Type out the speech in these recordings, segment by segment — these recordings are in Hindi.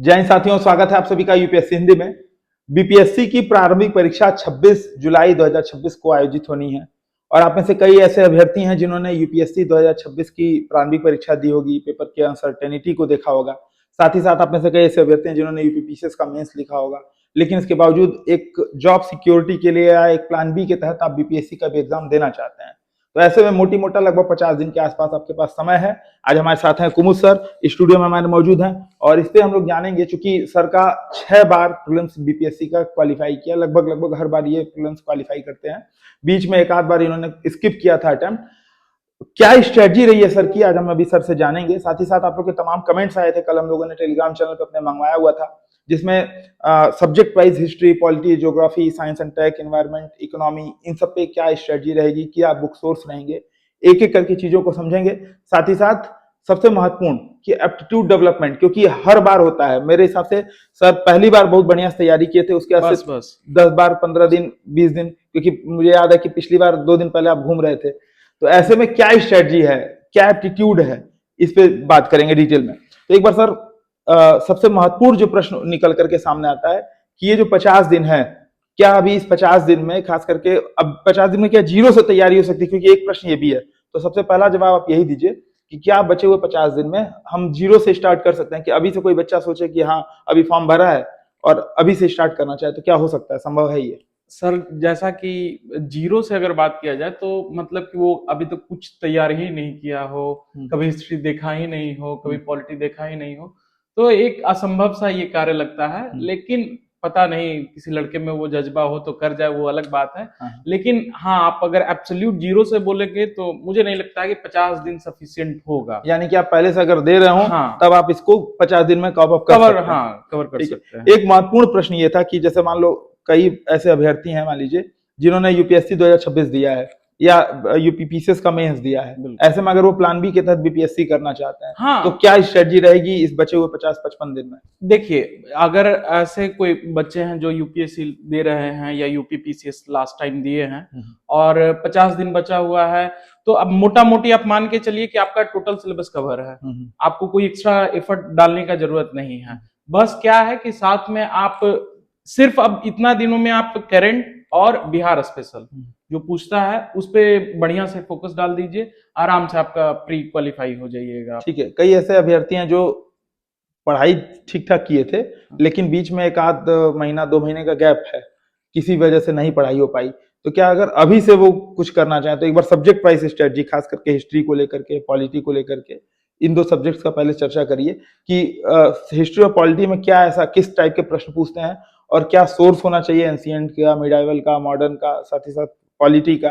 जय हिंद साथियों, स्वागत है आप सभी का यूपीएससी हिंदी में। बीपीएससी की प्रारंभिक परीक्षा 26 जुलाई 2026 को आयोजित होनी है और आप में से कई ऐसे अभ्यर्थी हैं जिन्होंने यूपीएससी 2026 की प्रारंभिक परीक्षा दी होगी, पेपर के अनसर्टेनिटी को देखा होगा। साथ ही साथ आप में से कई ऐसे अभ्यर्थी हैं जिन्होंने यूपीपीसीएस का मेंस लिखा होगा, लेकिन इसके बावजूद एक जॉब सिक्योरिटी के लिए या एक प्लान बी के तहत आप बीपीएससी का भी एग्जाम देना चाहते हैं। तो ऐसे में मोटी मोटा लगभग 50 दिन के आसपास आपके पास समय है। आज हमारे साथ हैं कुमुद सर, स्टूडियो में हमारे मौजूद हैं और इस पे हम लोग जानेंगे, चूंकि सर का 6 बार प्रीलिम्स बीपीएससी का क्वालिफाई किया, लगभग हर बार ये प्रीलिम्स क्वालिफाई करते हैं। बीच में एक आध बार इन्होंने स्किप किया था अटेम्प्ट। क्या स्ट्रेटजी रही है सर की, आज हम अभी सर से जानेंगे। साथ ही साथ आप लोग के तमाम कमेंट्स आए थे, कल हम लोगों ने टेलीग्राम चैनल पर अपने मंगवाया हुआ था, जिसमें subject wise history, polity, geography, science and tech, environment, economy, इन सब पे क्या स्ट्रेटजी रहेगी, क्या बुक सोर्स रहेंगे, एक एक करके चीजों को समझेंगे। साथ ही साथ सबसे महत्वपूर्ण कि एप्टीट्यूड डेवलपमेंट, क्योंकि हर बार होता है मेरे हिसाब से। सर पहली बार बहुत बढ़िया तैयारी किए थे, उसके बाद 10 बार 15 दिन 20 दिन, क्योंकि मुझे याद है कि पिछली बार 2 दिन पहले आप घूम रहे थे। तो ऐसे में क्या स्ट्रेटजी है, क्या एप्टीट्यूड है, इस पे बात करेंगे डिटेल में। तो एक बार सर सबसे महत्वपूर्ण जो प्रश्न निकल करके सामने आता है कि ये जो 50 दिन है, क्या अभी इस 50 दिन में, खास करके अब 50 दिन में क्या जीरो से तैयारी हो सकती है, क्योंकि एक प्रश्न ये भी है। तो सबसे पहला जवाब आप यही दीजिए कि क्या बचे हुए 50 दिन में हम जीरो से स्टार्ट कर सकते हैं, कि अभी से कोई बच्चा सोचे कि हाँ अभी फॉर्म भरा है और अभी से स्टार्ट करना चाहे तो क्या हो सकता है, संभव है ये? सर जैसा कि जीरो से अगर बात किया जाए तो मतलब कि वो अभी तक कुछ तैयार ही नहीं किया हो, कभी हिस्ट्री देखा ही नहीं हो, कभी पॉलिटी देखा ही नहीं हो, तो एक असंभव सा ये कार्य लगता है। लेकिन पता नहीं, किसी लड़के में वो जज्बा हो तो कर जाए, वो अलग बात है। लेकिन हाँ, आप अगर एब्सोल्यूट जीरो से बोलेंगे तो मुझे नहीं लगता है कि 50 दिन सफिशिएंट होगा। यानी कि आप पहले से अगर दे रहे हो हाँ, तब आप इसको 50 दिन में कवर कर सकते हैं। हाँ, कवर कर सकते हैं। एक महत्वपूर्ण प्रश्न ये था कि जैसे मान लो कई ऐसे अभ्यर्थी हैं, मान लीजिए जिन्होंने यूपीएससी 2026 दिया है या यूपीपीसीएस का मेंस दिया है, ऐसे में अगर वो प्लान बी के तहत बीपीएससी करना चाहते हैं, हाँ, तो क्या स्ट्रेटजी रहेगी इस बचे हुए 50-55 दिन में? देखिए, अगर ऐसे कोई बच्चे हैं जो यूपीएससी दे रहे हैं या यूपीपीसीएस लास्ट टाइम दिए हैं और 50 दिन बचा हुआ है, तो अब मोटा मोटी आप मान के चलिए कि आपका टोटल सिलेबस कवर है। आपको कोई एक्स्ट्रा एफर्ट डालने का जरूरत नहीं है। बस क्या है कि साथ में आप सिर्फ अब इतना दिनों में आप करंट और बिहार स्पेशल जो पूछता है उस पर बढ़िया से फोकस डाल दीजिए, आराम से आपका प्री क्वालिफाई हो जाइएगा। ठीक है, कई ऐसे अभ्यर्थी हैं जो पढ़ाई ठीक ठाक किए थे, लेकिन बीच में एक आध महीना 2 महीने का गैप है, किसी वजह से नहीं पढ़ाई हो पाई। तो क्या अगर अभी से वो कुछ करना चाहें तो एक बार सब्जेक्ट वाइज स्ट्रेटजी, खास करके हिस्ट्री को लेकर के, पॉलिटी को लेकर के, इन 2 सब्जेक्ट्स का पहले चर्चा करिए कि हिस्ट्री और पॉलिटी में क्या ऐसा, किस टाइप के प्रश्न पूछते हैं और क्या सोर्स होना चाहिए, एंशिएंट का, मिडाइवल का, मॉडर्न का, साथ ही साथ पॉलिटी का,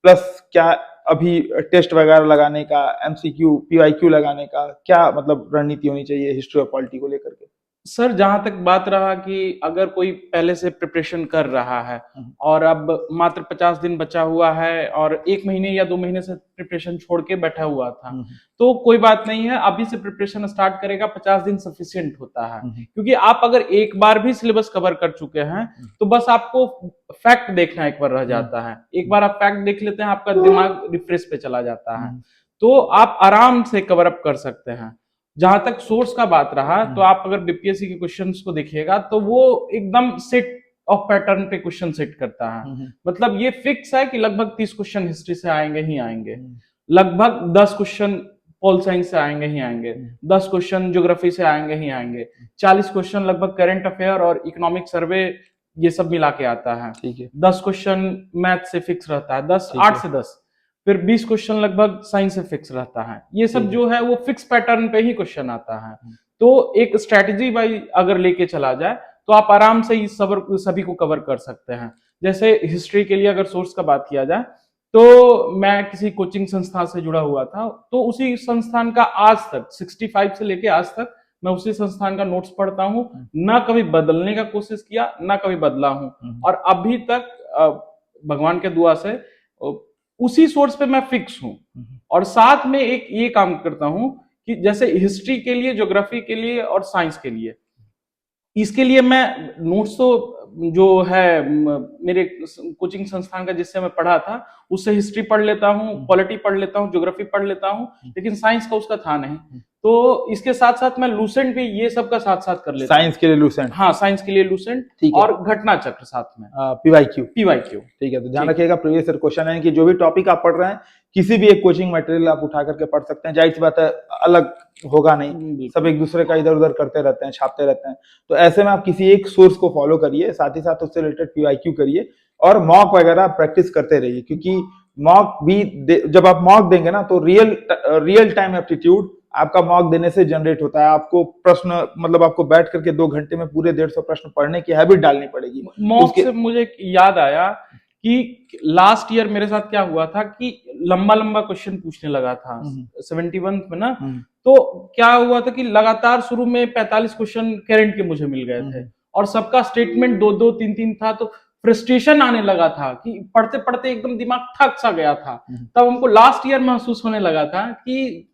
प्लस क्या अभी टेस्ट वगैरह लगाने का, एमसीक्यू, पीवाईक्यू लगाने का क्या मतलब रणनीति होनी चाहिए हिस्ट्री और पॉलिटी को लेकर के? सर जहां तक बात रहा कि अगर कोई पहले से प्रिपरेशन कर रहा है और अब मात्र 50 दिन बचा हुआ है और 1 महीने या 2 महीने से प्रिपरेशन छोड़ के बैठा हुआ था, तो कोई बात नहीं है, अभी से प्रिपरेशन स्टार्ट करेगा, 50 दिन सफिशिएंट होता है। क्योंकि आप अगर एक बार भी सिलेबस कवर कर चुके हैं तो बस आपको फैक्ट देखना एक बार रह जाता है। एक बार आप फैक्ट देख लेते हैं, आपका दिमाग रिफ्रेश पे चला जाता है, तो आप आराम से कवर अप कर सकते हैं। जहां तक सोर्स का बात रहा, तो आप अगर बीपीएससी के क्वेश्चंस को देखिएगा तो वो एकदम सेट ऑफ पैटर्न पे क्वेश्चन सेट करता है। मतलब ये फिक्स है कि लगभग 30 क्वेश्चन हिस्ट्री से आएंगे ही आएंगे, लगभग 10 क्वेश्चन पोल साइंस से आएंगे ही आएंगे, 10 क्वेश्चन ज्योग्राफी से आएंगे ही आएंगे, 40 क्वेश्चन लगभग करंट अफेयर और इकोनॉमिक सर्वे, ये सब मिला के आता है। 10 क्वेश्चन मैथ से फिक्स रहता है, 8 से 10, फिर 20 क्वेश्चन लगभग साइंस से फिक्स रहता है। ये सब जो है वो फिक्स पैटर्न पे ही क्वेश्चन आता है। तो एक स्ट्रेटजी वाइज अगर लेके चला जाए तो आप आराम से इस सभी को कवर कर सकते हैं। जैसे हिस्ट्री के लिए अगर सोर्स का बात किया जाए तो मैं किसी कोचिंग संस्थान से जुड़ा हुआ था, तो उसी संस्थान का आज तक 65 से लेके आज तक मैं उसी संस्थान का नोट्स पढ़ता हूँ, ना कभी बदलने का कोशिश किया, ना कभी बदला हूँ, और अभी तक भगवान के दुआ से उसी सोर्स पे मैं फिक्स हूं। और साथ में एक ये काम करता हूं कि जैसे हिस्ट्री के लिए, ज्योग्राफी के लिए और साइंस के लिए, इसके लिए मैं नोट्स तो जो है मेरे कोचिंग संस्थान का जिससे मैं पढ़ा था उससे हिस्ट्री पढ़ लेता हूँ, पॉलिटी पढ़ लेता हूँ, ज्योग्राफी पढ़ लेता हूँ, लेकिन साइंस का उसका था नहीं। तो इसके साथ साथ मैं लूसेंट भी ये सब का साथ साथ कर लेता हूँ। साइंस के लिए लूसेंट, हाँ, साइंस के लिए लूसेंट ठीक है, और घटना चक्र साथ में, पीवाईक्यू, पीवाईक्यू। ठीक है। तो ध्यान ठीक। रखिएगा प्रीवियस ईयर क्वेश्चन है कि जो भी टॉपिक आप पढ़ रहे हैं किसी भी एक कोचिंग मटेरियल आप उठा करके पढ़ सकते हैं, जाहिर सी बात है अलग होगा नहीं, बिल्कुल। सब एक दूसरे का इधर उधर करते रहते हैं, छापते रहते हैं। तो ऐसे में आप किसी एक सोर्स को फॉलो करिए, साथ ही साथ उससे रिलेटेड पीवाईक्यू करिए और मॉक वगैरह प्रैक्टिस करते रहिए, क्योंकि मॉक भी जब आप मॉक देंगे ना तो रियल टाइम एप्टीट्यूड आपका मॉक देने से जनरेट होता है। आपको प्रश्न मतलब आपको बैठ करके 2 घंटे में पूरे 150 प्रश्न पढ़ने की हैबिट डालनी पड़ेगी। मॉक से मुझे याद आया कि लास्ट ईयर मेरे साथ क्या हुआ था कि लंबा लंबा क्वेश्चन पूछने लगा था 71 में ना। तो क्या हुआ था कि लगातार शुरू में 45 क्वेश्चन करंट के मुझे मिल गए थे और सबका स्टेटमेंट 2-2, 3-3 था। तो फ्रस्ट्रेशन आने लगा था कि पढ़ते पढ़ते एकदम दिमाग थक सा गया था। तब हमको लास्ट ईयर महसूस होने लगा था कि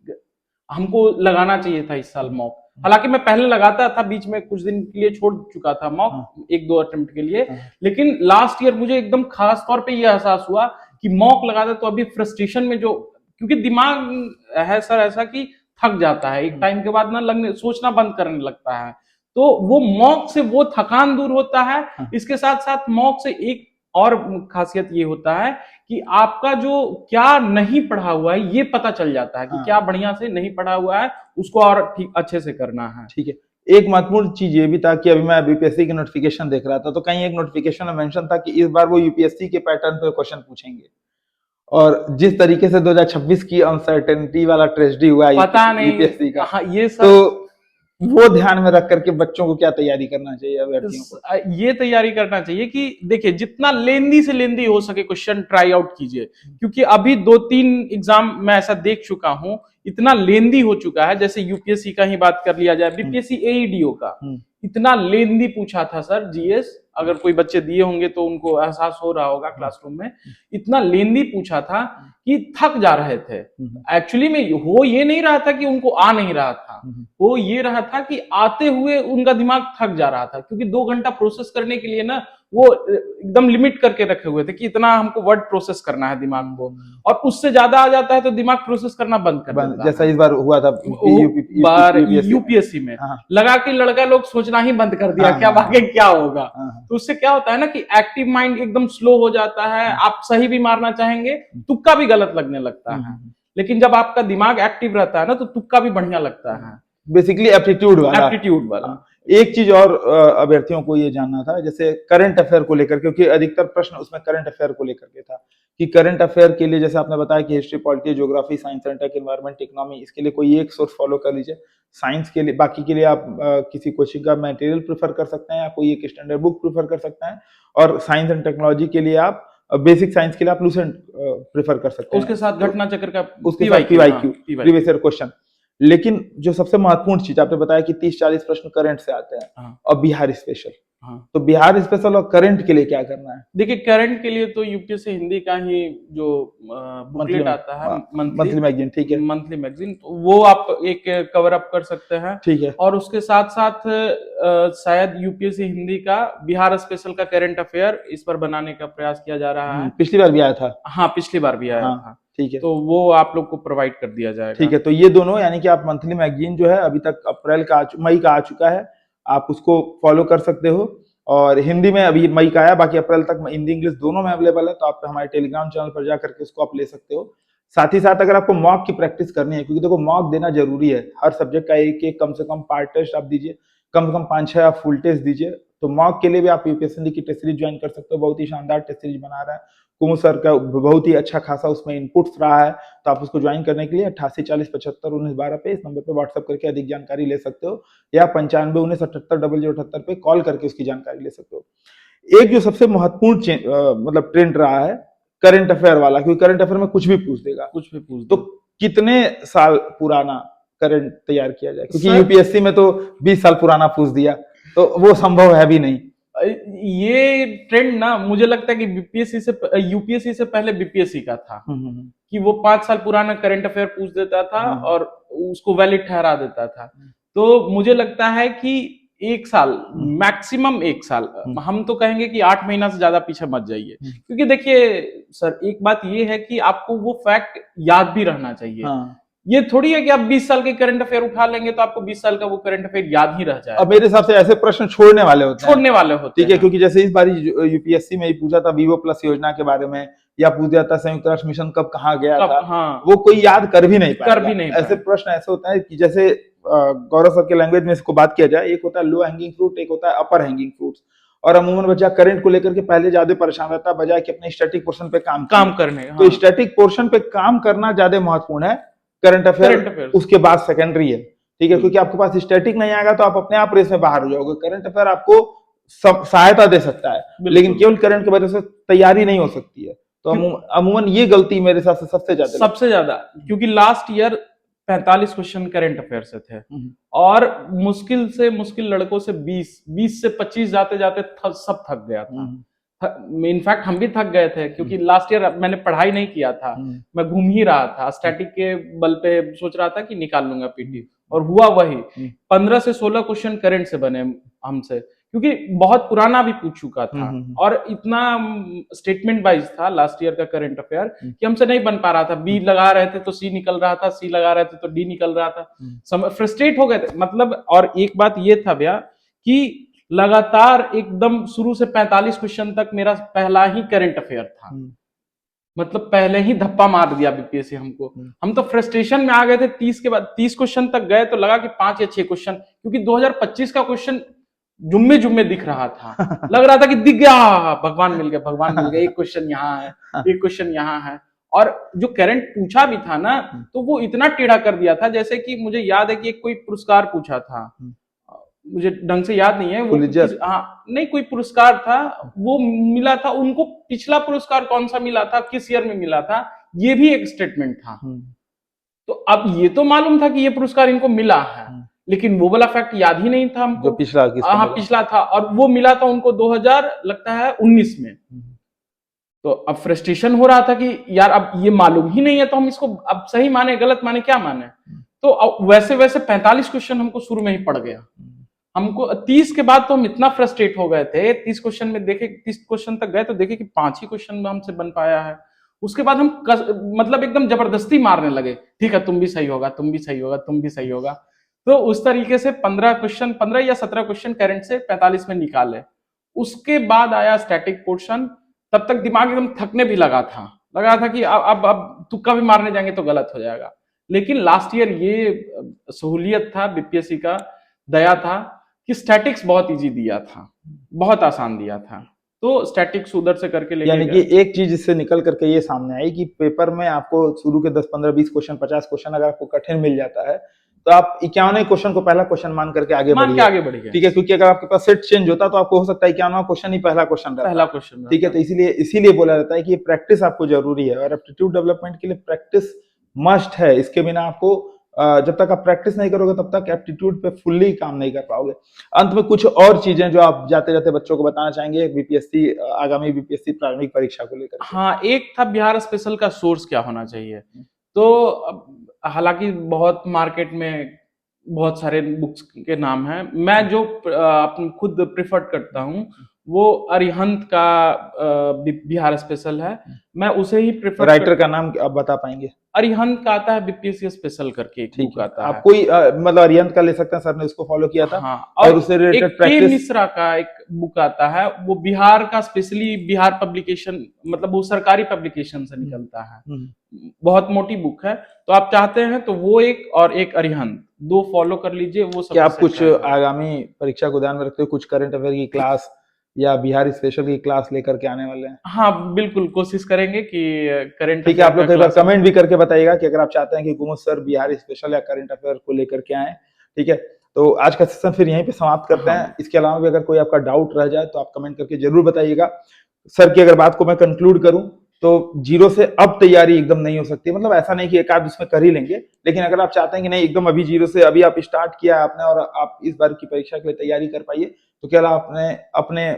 हमको लगाना चाहिए था इस साल मॉक। हालांकि मैं पहले लगाता था, बीच में कुछ दिन के लिए छोड़ चुका था मॉक, 1-2 अटेम्प्ट के लिए, लेकिन लास्ट ईयर मुझे एकदम खास तौर पे यह एहसास हुआ कि मॉक लगाता तो अभी फ्रस्ट्रेशन में जो, क्योंकि दिमाग है सर ऐसा कि थक जाता है एक टाइम के बाद ना, लगने सोचना बंद करने लगता है। तो वो मॉक से वो थकान दूर होता है। इसके साथ साथ मॉक से एक और खासियत ये होता है कि आपका जो क्या नहीं पढ़ा हुआ है ये पता चल जाता है कि क्या बढ़िया से नहीं पढ़ा हुआ है, उसको और ठीक अच्छे से करना है। ठीक है। एक महत्वपूर्ण चीज ये भी था कि अभी मैं बीपीएससी की नोटिफिकेशन देख रहा था, तो कहीं एक नोटिफिकेशन में मेंशन था कि इस बार वो यूपीएससी के पैटर्न पे क्वेश्चन पूछेंगे, और जिस तरीके से 2026 की अनसर्टेनिटी वाला ट्रेजेडी हुआ पता नहीं यूपीएससी का, हाँ, ये सब तो वो ध्यान में रख करके बच्चों को क्या तैयारी करना चाहिए अभ्यर्थियों को? ये तैयारी करना चाहिए कि देखिए जितना लेंदी से लेंदी हो सके क्वेश्चन ट्राई आउट कीजिए, क्योंकि अभी 2-3 एग्जाम मैं ऐसा देख चुका हूं इतना लेंदी हो चुका है। जैसे यूपीएससी का ही बात कर लिया जाए, बीपीएससी एईडीओ का इतना लेंदी पूछा था सर, जीएस अगर कोई बच्चे दिए होंगे तो उनको एहसास हो रहा होगा क्लासरूम में, इतना लेंदी पूछा था कि थक जा रहे थे। एक्चुअली में हो ये नहीं रहा था कि उनको आ नहीं रहा था, वो ये रहा था कि आते हुए उनका दिमाग थक जा रहा था, क्योंकि 2 घंटा प्रोसेस करने के लिए ना वो एकदम लिमिट करके रखे हुए थे कि इतना हमको वर्ड प्रोसेस करना है दिमाग को, और उससे ज्यादा आ जाता है तो दिमाग प्रोसेस करना बंद कर देता जैसा है। इस बार हुआ था यूपीएससी में लगा के लड़का लोग सोचना ही बंद कर दिया क्या आगे क्या होगा। तो उससे क्या होता है ना कि एक्टिव माइंड एकदम स्लो हो जाता है, आप सही भी मारना चाहेंगे तुक्का भी गलत लगने लगता है, लेकिन जब आपका दिमाग एक्टिव रहता है ना तो तुक्का भी बढ़िया लगता है। बेसिकली एप्टीट्यूड वाला। एक चीज और अभ्यर्थियों को ये जानना था, जैसे करंट अफेयर को लेकर, क्योंकि अधिकतर प्रश्न उसमें करंट अफेयर को लेकर के था कि करंट अफेयर के लिए जैसे आपने बताया कि history, polity, geography, science and tech, environment, economy, इसके लिए कोई एक सोर्स फॉलो कर लीजिए। साइंस के लिए, बाकी के लिए आप किसी कोचिंग का मटेरियल प्रेफर कर सकते हैं या कोई एक स्टैंडर्ड बुक प्रेफर कर सकते हैं, और साइंस एंड टेक्नोलॉजी के लिए आप बेसिक साइंस के लिए आप लूसेंट प्रेफर कर सकते हैं, उसके साथ घटना चक्र का उसके साथ पीवाईक्यू प्रीवियस ईयर क्वेश्चन। लेकिन जो सबसे महत्वपूर्ण चीज आपने बताया कि 30-40 प्रश्न करंट से आते हैं और बिहार स्पेशल, तो बिहार स्पेशल और करंट के लिए क्या करना है? देखिए करंट के लिए तो यूपीएससी हिंदी का ही जो बुकलेट आता है मंथली मैगजीन, ठीक है, मंथली मैगजीन, तो वो आप एक कवर अप कर सकते हैं, ठीक है। और उसके साथ साथ शायद यूपीएससी हिंदी का बिहार स्पेशल का करंट अफेयर इस पर बनाने का प्रयास किया जा रहा है। पिछली बार भी आया था। हाँ, पिछली बार भी आया था, ठीक है, तो वो आप लोग को प्रोवाइड कर दिया जाएगा। ठीक है, तो ये दोनों यानी कि आप मंथली मैगजीन जो है अभी तक अप्रैल का मई का आ चुका है, आप उसको फॉलो कर सकते हो, और हिंदी में अभी मई का आया, बाकी अप्रैल तक हिंदी इंग्लिश दोनों में अवेलेबल है, तो आप हमारे टेलीग्राम चैनल पर जाकर के उसको आप ले सकते हो। साथ ही साथ अगर आपको मॉक की प्रैक्टिस करनी है, क्योंकि देखो मॉक देना जरूरी है, हर सब्जेक्ट का एक एक कम से कम पार्ट टेस्ट आप दीजिए, कम से कम 5-6 आप फुल टेस्ट दीजिए। तो मॉक के लिए भी आप यूपीएससी की टेस्ट सीरीज ज्वाइन कर सकते हो, बहुत ही शानदार टेस्ट सीरीज बना रहा है कुमुद सर का, बहुत ही अच्छा खासा उसमें इनपुट्स रहा है, तो आप उसको ज्वाइन करने के लिए 88 40 75 19 12 पे इस नंबर पे व्हाट्सएप करके अधिक जानकारी ले सकते हो, या 95 19 78 0078 पे कॉल करके उसकी जानकारी ले सकते हो। एक जो सबसे महत्वपूर्ण मतलब ट्रेंड रहा है करंट अफेयर वाला, क्योंकि करंट अफेयर में कुछ भी पूछ देगा, कुछ भी पूछ तो कितने साल पुराना करंट तैयार किया जाए, क्योंकि यूपीएससी में तो 20 साल पुराना पूछ दिया तो वो संभव है भी नहीं। ये ट्रेंड ना मुझे लगता है कि यूपीएससी से पहले बीपीएससी का था, कि वो 5 साल पुराना करंट अफेयर पूछ देता था और उसको वैलिड ठहरा देता था। तो मुझे लगता है कि 1 साल, मैक्सिमम 1 साल, हम तो कहेंगे कि 8 महीना से ज्यादा पीछे मत जाइए, क्योंकि देखिए सर, एक बात ये है कि आपको वो फैक्ट याद भी रहना चाहिए। हाँ। ये थोड़ी है कि आप 20 साल के करंट अफेयर उठा लेंगे तो आपको 20 साल का वो करंट अफेयर याद ही रह जाएगा। अब मेरे हिसाब से ऐसे प्रश्न छोड़ने वाले होते हैं, छोड़ने वाले होते ठीक है, हैं। क्योंकि जैसे इस बार यूपीएससी में ही पूछा था वीवो प्लस योजना के बारे में, या पूछ दिया था संयुक्त राष्ट्र मिशन कब कहाँ गया था, हाँ, वो कोई याद कर भी नहीं पाएगा। कर भी नहीं ऐसे पाएगा। प्रश्न ऐसे होता है कि जैसे गौरव सर के लैंग्वेज में इसको बात किया जाए, एक होता है लो हैंगिंग फ्रूट, एक होता है अपर हैंगिंग फ्रूट्स। और अमूमन बच्चा करंट को लेकर के पहले ज्यादा परेशान रहता है बजाय कि अपने स्टैटिक पोर्शन पे काम करने। तो हाँ। स्टैटिक पोर्शन पे काम करना ज्यादा महत्वपूर्ण है, करंट अफेयर उसके बाद सेकेंडरी है, ठीक है, क्योंकि आपके पास स्टैटिक नहीं आएगा तो आप अपने आप रेस में बाहर हो जाओगे। करंट अफेयर आपको सहायता दे सकता है, लेकिन केवल करंट की वजह से तैयारी नहीं हो सकती है। तो अमूमन ये गलती मेरे हिसाब से सबसे ज्यादा, क्योंकि last year 45 question current affair से थे, और मुश्किल से मुश्किल लड़कों से 20 से 25 जाते जाते सब थक गया था। इनफैक्ट हम भी थक गए थे, क्योंकि लास्ट ईयर मैंने पढ़ाई नहीं किया था, मैं घूम ही रहा था, स्टैटिक के बल पे सोच रहा था कि निकाल लूंगा पीटी, और हुआ वही। 15 से 16 क्वेश्चन करंट से बने हमसे, क्योंकि बहुत पुराना भी पूछ चुका था, और इतना स्टेटमेंट वाइज था लास्ट ईयर का करंट अफेयर कि हमसे नहीं बन पा रहा था। बी लगा रहे थे तो सी निकल रहा था, सी लगा रहे थे तो डी निकल रहा था, फ्रस्ट्रेट हो गए थे मतलब। और एक बात ये था भैया कि लगातार एकदम शुरू से 45 क्वेश्चन तक मेरा पहला ही करंट अफेयर था, मतलब पहले ही धप्पा मार दिया बीपीएससी हमको। हम तो फ्रस्ट्रेशन में आ गए थे, 30 के बाद 30 क्वेश्चन तक गए तो लगा कि 5 या 6 क्वेश्चन, क्योंकि 2025 का क्वेश्चन जुम्मे जुम्मे दिख रहा था, लग रहा था कि दिख गया, भगवान मिल गया, भगवान मिल गया, एक क्वेश्चन यहाँ है, एक क्वेश्चन यहाँ है। और जो करंट पूछा भी था ना, तो वो इतना टेढ़ा कर दिया था, जैसे कि मुझे याद है कि एक कोई पुरस्कार पूछा था, मुझे ढंग से याद नहीं है वो, हाँ नहीं, कोई पुरस्कार था वो मिला था उनको, पिछला पुरस्कार कौन सा मिला था, किस ईयर में मिला था, ये भी एक स्टेटमेंट था। तो अब ये तो मालूम था कि ये पुरस्कार इनको मिला है, लेकिन वो वाला फैक्ट याद ही नहीं था हमको, पिछला था, और वो मिला था उनको 2000 लगता है 19 में। तो अब फ्रस्ट्रेशन हो रहा था कि यार अब ये मालूम ही नहीं है, तो हम इसको अब सही माने गलत माने क्या माने। तो वैसे वैसे 45 क्वेश्चन हमको शुरू में ही पड़ गया, हमको 30 के बाद तो हम इतना फ्रस्ट्रेट हो गए थे, 30 क्वेश्चन में देखे, 30 क्वेश्चन तक गए तो देखे कि 5 ही क्वेश्चन में हमसे बन पाया है। उसके बाद हम मतलब एकदम जबरदस्ती मारने लगे, ठीक है तुम भी सही होगा, तुम भी सही होगा, तुम भी सही होगा। तो उस तरीके से 15 या 17 क्वेश्चन करंट से 45 में निकाले। उसके बाद आया स्टैटिक पोर्शन, तब तक दिमाग एकदम थकने भी लगा था कि अब तुक्का भी मारने जाएंगे तो गलत हो जाएगा। लेकिन लास्ट ईयर ये सहूलियत था बीपीएससी का, दया था कि स्टैटिक्स बहुत इजी दिया था, बहुत आसान दिया था, तो स्टैटिक्स उधर से करके लेके यानी कि एक चीज इससे निकल करके ये सामने आई कि पेपर में आपको शुरू के 10, 15, 20 क्वेश्चन, 50 क्वेश्चन अगर आपको कठिन मिल जाता है तो आप 51 क्वेश्चन को पहला क्वेश्चन मान करके आगे बढ़िए, ठीक है, क्योंकि अगर आपके पास सेट चेंज होता तो आपको हो सकता है 51वां क्वेश्चन ही पहला क्वेश्चन रहता, ठीक है। तो इसीलिए बोला जाता है कि प्रैक्टिस आपको जरूरी है, और एप्टीट्यूड डेवलपमेंट के लिए प्रैक्टिस मस्ट है। इसके बिना आपको जब तक आप प्रैक्टिस नहीं करोगे तब तक एप्टीट्यूड पे फुल्ली काम नहीं कर पाओगे। अंत में कुछ और चीजें जो आप जाते जाते बच्चों को बताना चाहेंगे बीपीएससी, आगामी बीपीएससी प्रारंभिक परीक्षा को लेकर? हाँ, एक था बिहार स्पेशल का सोर्स क्या होना चाहिए। तो हालांकि बहुत मार्केट में बहुत सारे बुक्स के नाम हैं, मैं जो खुद प्रिफर करता हूँ वो अरिहंत का बिहार स्पेशल है, मैं उसे ही प्रेफर। राइटर का नाम आप बता पाएंगे? अरिहंत का आता है बीपीएससी स्पेशल करके एक बुक आता है। आप कोई मतलब अरिहंत का ले सकते हैं, सर ने उसको फॉलो किया था। हाँ, और उससे रिलेटेड प्रैक्टिस मिश्रा का एक बुक आता है, वो बिहार का स्पेशली बिहार पब्लिकेशन, मतलब वो सरकारी पब्लिकेशन से निकलता है, बहुत मोटी बुक है। तो आप चाहते हैं तो वो एक और एक अरिहंत, दो फॉलो कर लीजिए। वो सब आप कुछ आगामी परीक्षा को ध्यान में रखते हुए कुछ करंट अफेयर की क्लास या बिहार स्पेशल की क्लास लेकर के आने वाले हैं? हाँ बिल्कुल, कोशिश करेंगे कि करंट, ठीक है। आप लोग कई बार कमेंट भी करके बताइएगा कि अगर आप चाहते हैं कि कुमुद सर बिहार स्पेशल या करंट अफेयर को लेकर के आए, ठीक है। तो आज का सेशन फिर यहीं पे समाप्त करते हैं। इसके अलावा भी अगर कोई आपका डाउट रह जाए तो आप कमेंट करके जरूर बताइएगा। सर की अगर बात को मैं कंक्लूड करूं तो जीरो से अब तैयारी एकदम नहीं हो सकती, मतलब ऐसा नहीं कि एक आध उसमें कर ही लेंगे, लेकिन अगर आप चाहते हैं कि नहीं एकदम अभी जीरो से अभी आप स्टार्ट किया आपने और आप इस बार की परीक्षा के लिए तैयारी कर पाइए, तो क्या आपने अपने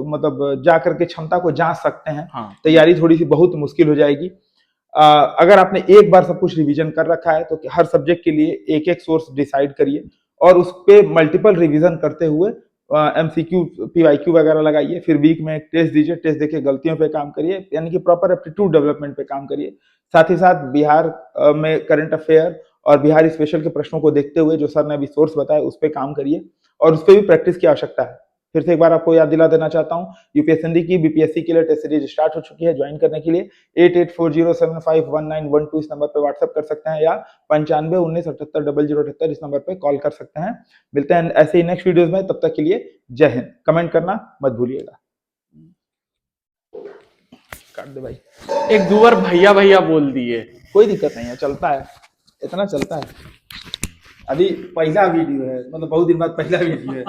मतलब जा करके क्षमता को जांच सकते हैं। तैयारी थोड़ी सी बहुत मुश्किल हो जाएगी। अगर आपने एक बार सब कुछ रिवीजन कर रखा है तो हर सब्जेक्ट के लिए एक एक सोर्स डिसाइड करिए और उस पे मल्टीपल रिवीजन करते हुए MCQ PYQ वगैरह लगाइए, फिर वीक में एक टेस्ट दीजिए, टेस्ट देके गलतियों पे काम करिए, यानी कि प्रॉपर एप्टीट्यूड डेवलपमेंट पे काम करिए। साथ ही साथ बिहार में करंट अफेयर और बिहार स्पेशल के प्रश्नों को देखते हुए जो सर ने अभी सोर्स बताया उस पर काम करिए, और उस पर भी प्रैक्टिस की आवश्यकता है। फिर से एक बार आपको याद दिला देना चाहता हूँ, यूपीएससी हिंदी की बीपीएससी के लिए टेस्ट सीरीज स्टार्ट हो चुकी है। ज्वाइन करने के लिए 8840751912 इस नंबर पर व्हाट्सएप कर सकते हैं, या 9519780078 इस नंबर पर कॉल कर सकते हैं। मिलते हैं ऐसे ही नेक्स्ट वीडियोस में, तब तक के लिए जय हिंद। कमेंट करना मत भूलिएगा। काट दे भाई। एक दूर भैया भैया बोल दिए। कोई दिक्कत नहीं है, चलता है, इतना चलता है। अभी पहला वीडियो है, मतलब बहुत दिन बाद पहला वीडियो है।